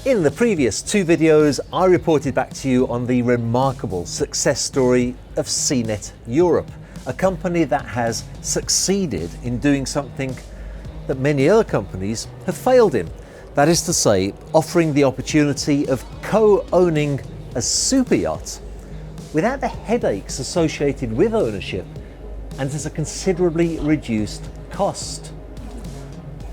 In the previous two videos, I reported back to you on the remarkable success story of SeaNet Europe, a company that has succeeded in doing something that many other companies have failed in. That is to say, offering the opportunity of co-owning a super yacht without the headaches associated with ownership and at a considerably reduced cost.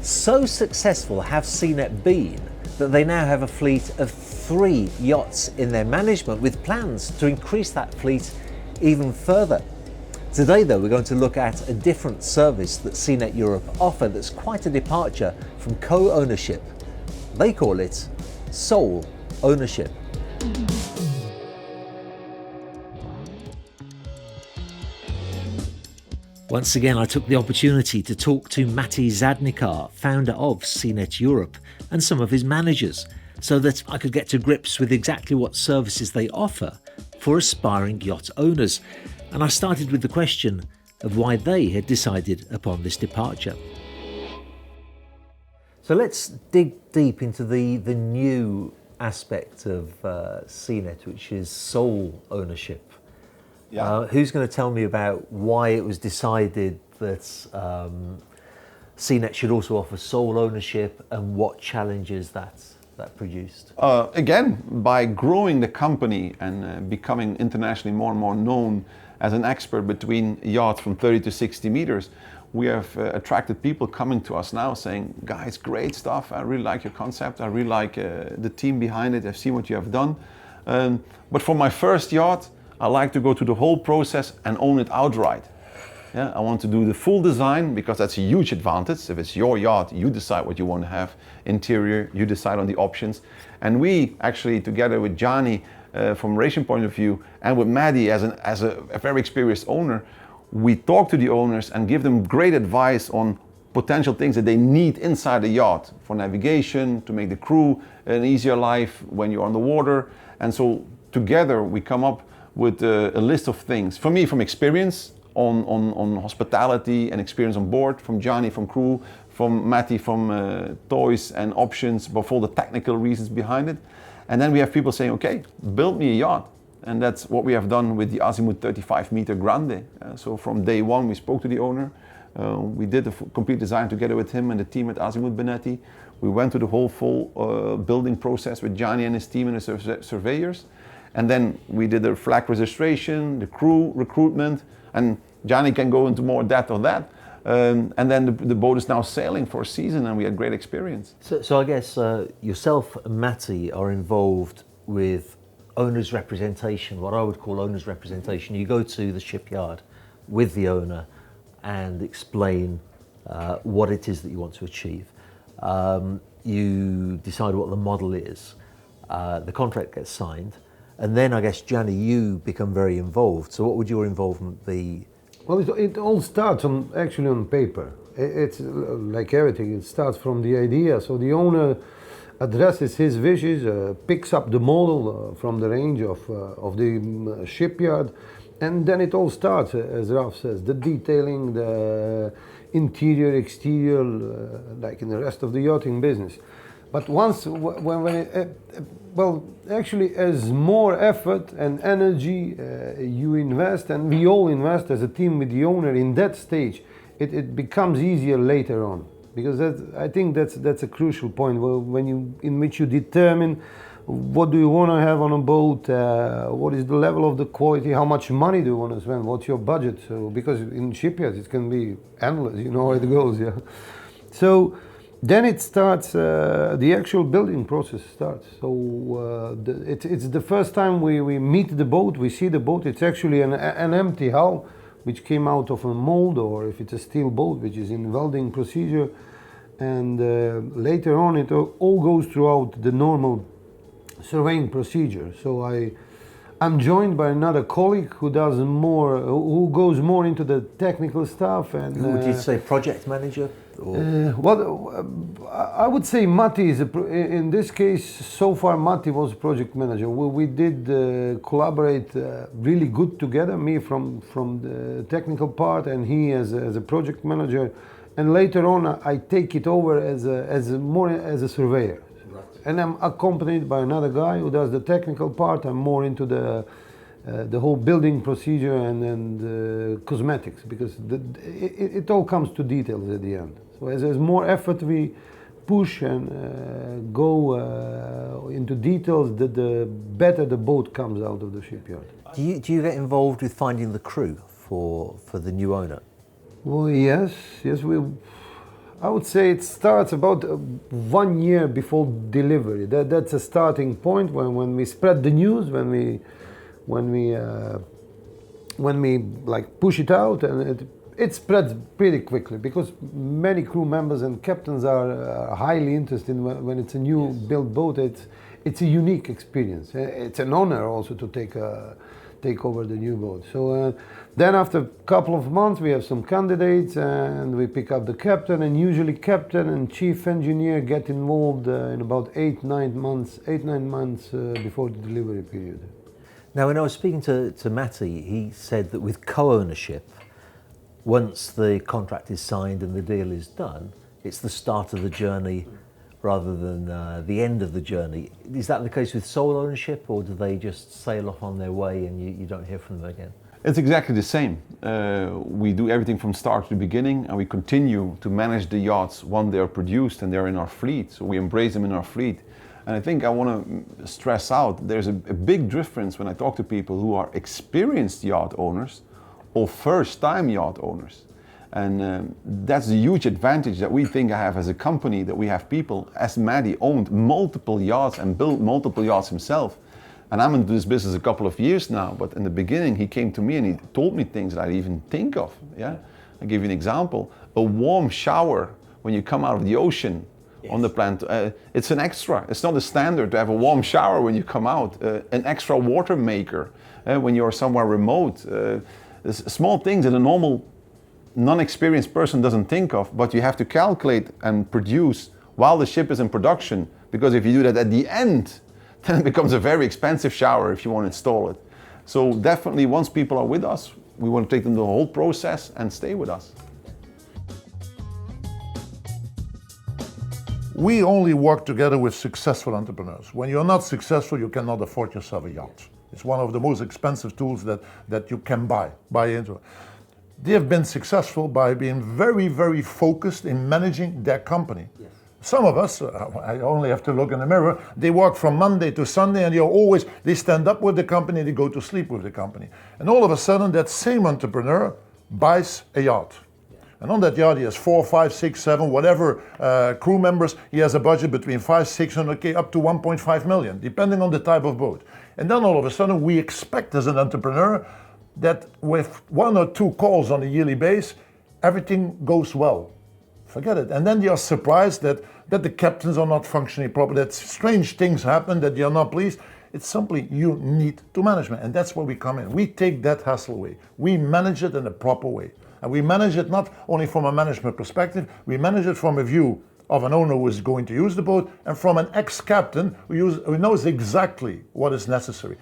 So successful have SeaNet been that they now have a fleet of 3 yachts in their management, with plans to increase that fleet even further. Today though, we're going to look at a different service that SeaNet Europe offer that's quite a departure from co-ownership. They call it sole ownership. Once again, I took the opportunity to talk to Matti Zadnikar, founder of SeaNet Europe, and some of his managers, so that I could get to grips with exactly what services they offer for aspiring yacht owners. And I started with the question of why they had decided upon this departure. So let's dig deep into the new aspect of SeaNet, which is sole ownership. Yeah. Who's going to tell me about why it was decided that SeaNet should also offer sole ownership and what challenges that produced? Again, by growing the company and becoming internationally more and more known as an expert between yachts from 30 to 60 meters, we have attracted people coming to us now saying, guys, great stuff. I really like your concept. I really like the team behind it. I've seen what you have done. But for my first yacht, I like to go through the whole process and own it outright. Yeah, I want to do the full design because that's a huge advantage. If it's your yacht, you decide what you want to have. Interior, you decide on the options. And we actually, together with Johnny, from a racing point of view, and with Maddie as a very experienced owner, we talk to the owners and give them great advice on potential things that they need inside the yacht for navigation, to make the crew an easier life when you're on the water. And so together we come up with a list of things. For me, from experience on hospitality and experience on board, from Johnny from crew, from Matty from toys and options, but all the technical reasons behind it. And then we have people saying, okay, build me a yacht. And that's what we have done with the Azimuth 35 meter Grande. So from day one, we spoke to the owner. We did the complete design together with him and the team at Azimuth Benetti. We went to the whole full building process with Johnny and his team and the surveyors. And then we did the flag registration, the crew recruitment, and Johnny can go into more depth on that. And then the boat is now sailing for a season, and we had great experience. So I guess yourself and Matty are involved with owner's representation, what I would call owner's representation. You go to the shipyard with the owner and explain what it is that you want to achieve. You decide what the model is, the contract gets signed, and then I guess, Johnny, you become very involved. So what would your involvement be? Well, it all starts actually on paper. It's like everything, it starts from the idea. So the owner addresses his wishes, picks up the model from the range of the shipyard, and then it all starts, as Ralph says, the detailing, the interior, exterior, like in the rest of the yachting business. But once, well, actually, as more effort and energy you invest, and we all invest as a team with the owner in that stage, it becomes easier later on. Because I think that's a crucial point in which you determine what do you want to have on a boat, what is the level of the quality, how much money do you want to spend, what's your budget. So because in shipyards it can be endless, you know how it goes, yeah. So then it starts, the actual building process starts. So it's the first time we meet the boat, we see the boat. It's actually an empty hull, which came out of a mold, or if it's a steel boat, which is in welding procedure. And later on, it all goes throughout the normal surveying procedure. So I'm joined by another colleague who does more, who goes more into the technical stuff. And would you say project manager? Well, I would say Matti is in this case. So far, Matti was project manager. We did collaborate really good together. Me from the technical part, and he as a project manager. And later on, I take it over as more as a surveyor. Right. And I'm accompanied by another guy who does the technical part. I'm more into the whole building procedure and cosmetics, because it all comes to details at the end. So as there's more effort we push and go into details, the better the boat comes out of the shipyard. Do you get involved with finding the crew for the new owner? Well, yes, I would say it starts about 1 year before delivery. That's a starting point when we spread the news, when we like push it out, and it spreads pretty quickly, because many crew members and captains are highly interested when it's a new built boat. It's a unique experience. It's an honor also to take over the new boat. So then after a couple of months we have some candidates, and we pick up the captain, and usually captain and chief engineer get involved in about 8-9 months before the delivery period. Now, when I was speaking to Matty, he said that with co-ownership, once the contract is signed and the deal is done, it's the start of the journey rather than the end of the journey. Is that the case with sole ownership, or do they just sail off on their way and you don't hear from them again? It's exactly the same. We do everything from start to beginning, and we continue to manage the yachts once they are produced and they're in our fleet. So we embrace them in our fleet. And I think I want to stress out, there's a big difference when I talk to people who are experienced yacht owners or first-time yacht owners. And that's a huge advantage that we think I have as a company, that we have people, as Maddie owned multiple yachts and built multiple yachts himself. And I'm into this business a couple of years now, but in the beginning he came to me and he told me things that I didn't even think of. Yeah? I'll give you an example. A warm shower when you come out of the ocean. Yes. On the plant, it's an extra. It's not a standard to have a warm shower when you come out. An extra water maker when you're somewhere remote. Small things that a normal, non-experienced person doesn't think of, but you have to calculate and produce while the ship is in production. Because if you do that at the end, then it becomes a very expensive shower if you want to install it. So definitely, once people are with us, we want to take them the whole process and stay with us. We only work together with successful entrepreneurs. When you're not successful, you cannot afford yourself a yacht. It's one of the most expensive tools that you can buy into. They have been successful by being very, very focused in managing their company. Yes. Some of us, I only have to look in the mirror, they work from Monday to Sunday, and they stand up with the company, they go to sleep with the company. And all of a sudden, that same entrepreneur buys a yacht. And on that yacht, he has 4, 5, 6, 7, whatever crew members. He has a budget between 500-600K up to 1.5 million, depending on the type of boat. And then all of a sudden, we expect as an entrepreneur that with 1 or 2 calls on a yearly basis, everything goes well. Forget it. And then they are surprised that the captains are not functioning properly, that strange things happen, that they are not pleased. It's simply you need to management. And that's where we come in. We take that hassle away. We manage it in a proper way. And we manage it not only from a management perspective, we manage it from a view of an owner who is going to use the boat, and from an ex-captain who knows exactly what is necessary.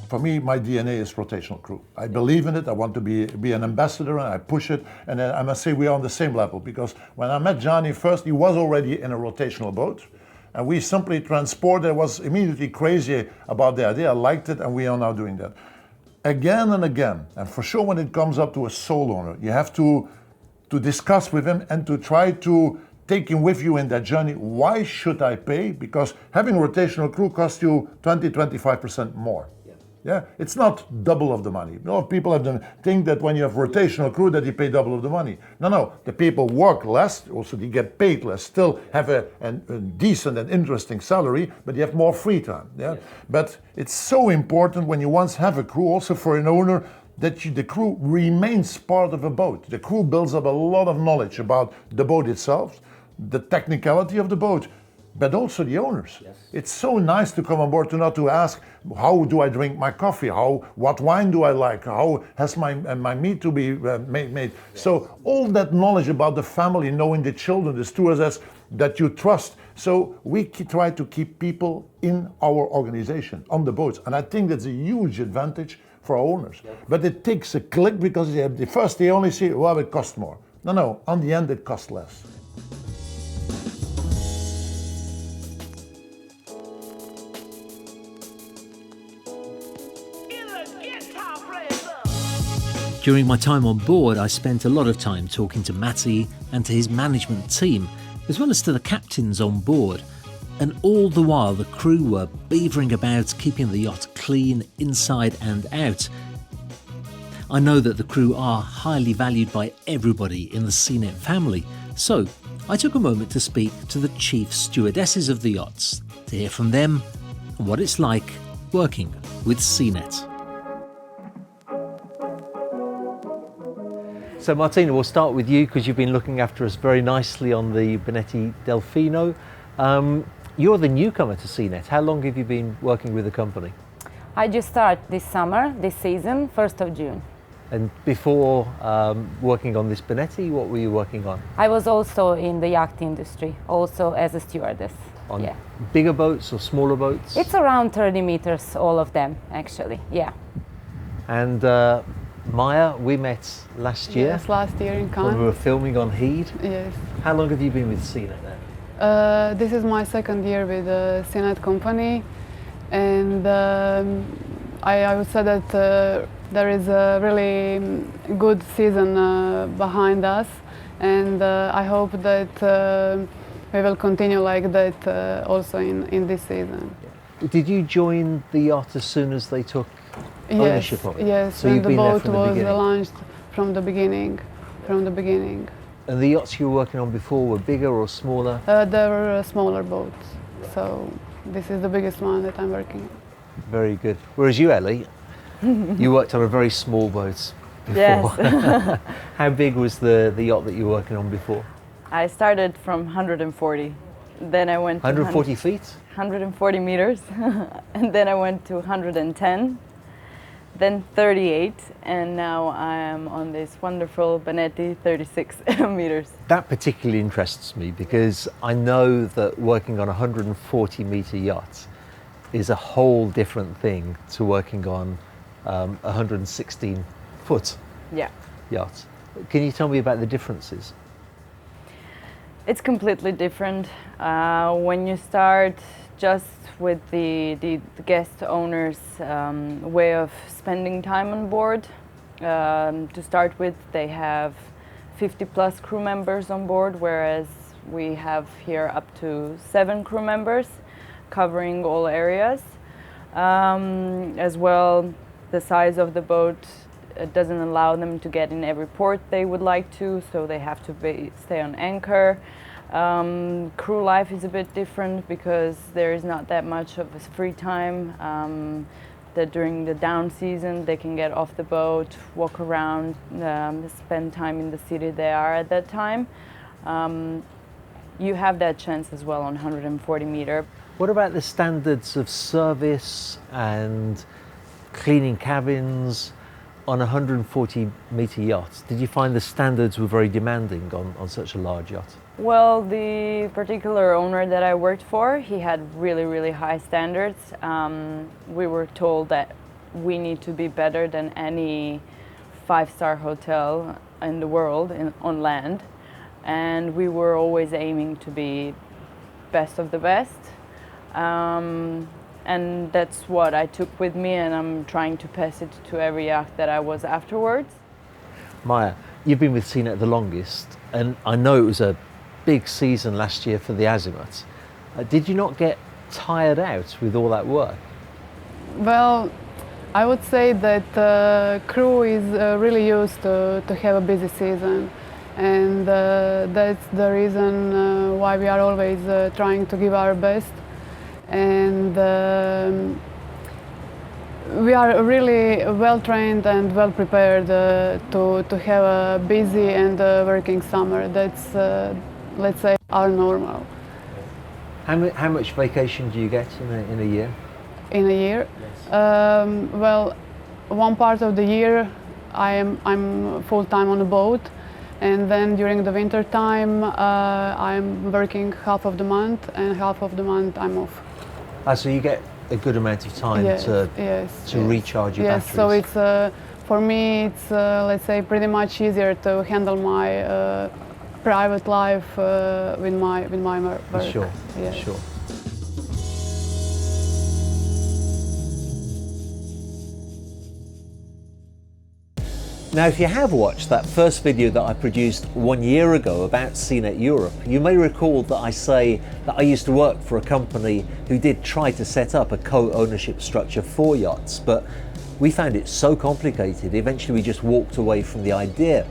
For me, my DNA is rotational crew. I believe in it, I want to be an ambassador, and I push it, and I must say we are on the same level, because when I met Johnny first, he was already in a rotational boat, and we simply transported. I was immediately crazy about the idea, I liked it, and we are now doing that. Again and again, and for sure when it comes up to a sole owner, you have to discuss with him and to try to take him with you in that journey. Why should I pay? Because having a rotational crew costs you 20-25% more. Yeah, it's not double of the money. A lot of people think that when you have rotational crew that you pay double of the money. No, the people work less, also they get paid less, still have a decent and interesting salary, but you have more free time. Yeah? Yes. But it's so important when you once have a crew, also for an owner, that the crew remains part of a boat. The crew builds up a lot of knowledge about the boat itself, the technicality of the boat, but also the owners. Yes. It's so nice to come on board to ask, how do I drink my coffee? What wine do I like? How has my meat to be made? Yes. So all that knowledge about the family, knowing the children, the stewardess that you trust. So we try to keep people in our organization, on the boats. And I think that's a huge advantage for our owners. Yes. But it takes a click, because they only see, well, it costs more. No, on the end it costs less. During my time on board, I spent a lot of time talking to Matty and to his management team, as well as to the captains on board. And all the while, the crew were beavering about keeping the yacht clean inside and out. I know that the crew are highly valued by everybody in the CNet family, so I took a moment to speak to the chief stewardesses of the yachts to hear from them and what it's like working with CNet. So Martina, we'll start with you because you've been looking after us very nicely on the Bonetti Delfino. You're the newcomer to CNet. How long have you been working with the company? I just started this summer, this season, 1st of June. And before working on this Bonetti, what were you working on? I was also in the yacht industry, also as a stewardess. On bigger boats or smaller boats? It's around 30 meters, all of them, actually, yeah. And Maya, we met last year. Yes, last year in When Cannes. we were filming on Heed. Yes. How long have you been with CNet now? This is my second year with the CNet company, and I would say that there is a really good season behind us, and I hope that we will continue like that also in this season. Did you join the yacht as soon as they took ownership of it? Yes, So when you've the been there boat from the was beginning? launched from the beginning. And the yachts you were working on before were bigger or smaller? There were smaller boats, so this is the biggest one that I'm working on. Very good. Whereas you, Ellie, you worked on a very small boat before. Yes. How big was the yacht that you were working on before? I started from 140. Then I went to 140 feet? 140 meters. And then I went to 110. Then 38. And now I am on this wonderful Bonetti 36 meters. That particularly interests me because I know that working on a 140 meter yacht is a whole different thing to working on a 116 foot Yeah. yacht. Can you tell me about the differences? It's completely different. When you start just with the guest owners' way of spending time on board, to start with, they have 50 plus crew members on board, whereas we have here up to 7 crew members covering all areas. As well, the size of the boat doesn't allow them to get in every port they would like to, so they have to stay on anchor. Crew life is a bit different because there is not that much of a free time. That during the down season they can get off the boat, walk around, spend time in the city they are at that time. You have that chance as well on 140 meter. What about the standards of service and cleaning cabins on a 140 meter yacht? Did you find the standards were very demanding on such a large yacht? Well, the particular owner that I worked for, he had really, really high standards. We were told that we need to be better than any 5-star hotel in the world on land. And we were always aiming to be best of the best. And that's what I took with me, and I'm trying to pass it to every yacht that I was afterwards. Maya, you've been with CNet the longest, and I know it was a big season last year for the Azimuth. Did you not get tired out with all that work? Well, I would say that the crew is really used to have a busy season, and that's the reason why we are always trying to give our best. And we are really well trained and well prepared to have a busy and working summer. That's, let's say, our normal. How much vacation do you get in a year? In a year? Yes. Well, one part of the year I'm full-time on the boat, and then during the winter time I'm working half of the month, and half of the month I'm off. So you get a good amount of time to recharge your batteries. Yes, so it's for me it's let's say pretty much easier to handle my private life with my work. Sure, yes. sure. Now, if you have watched that first video that I produced 1 year ago about SeaNet Europe, you may recall that I say that I used to work for a company who did try to set up a co-ownership structure for yachts, but we found it so complicated, eventually we just walked away from the idea.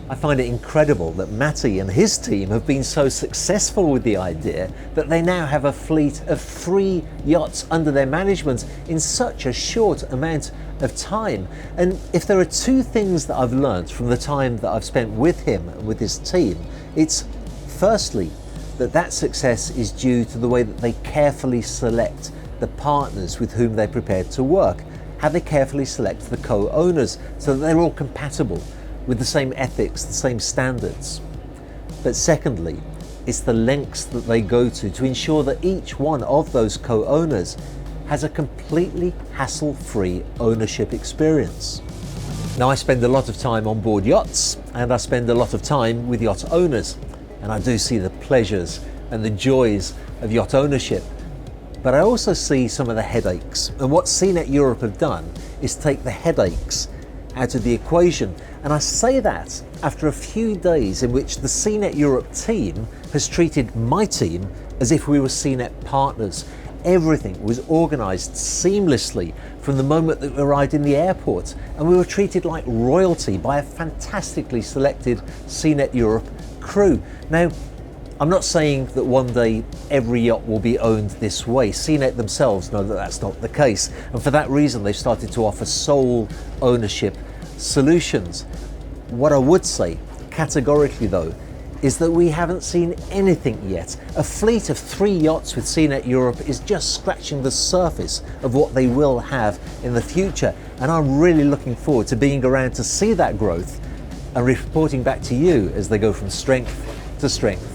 I find it incredible that Matty and his team have been so successful with the idea that they now have a fleet of 3 yachts under their management in such a short amount of time. And if there are 2 things that I've learned from the time that I've spent with him and with his team, it's firstly that success is due to the way that they carefully select the partners with whom they're prepared to work, how they carefully select the co-owners so that they're all compatible with the same ethics, the same standards. But secondly, it's the lengths that they go to ensure that each one of those co-owners has a completely hassle-free ownership experience. Now, I spend a lot of time on board yachts and I spend a lot of time with yacht owners, and I do see the pleasures and the joys of yacht ownership. But I also see some of the headaches, and what SeaNet Europe have done is take the headaches out of the equation. And I say that after a few days in which the SeaNet Europe team has treated my team as if we were SeaNet partners. Everything was organised seamlessly from the moment that we arrived in the airport, and we were treated like royalty by a fantastically selected SeaNet Europe crew. Now, I'm not saying that one day every yacht will be owned this way. SeaNet themselves know that that's not the case, and for that reason they've started to offer sole ownership solutions. What I would say categorically though is that we haven't seen anything yet. A fleet of 3 yachts with SeaNet Europe is just scratching the surface of what they will have in the future, and I'm really looking forward to being around to see that growth and reporting back to you as they go from strength to strength.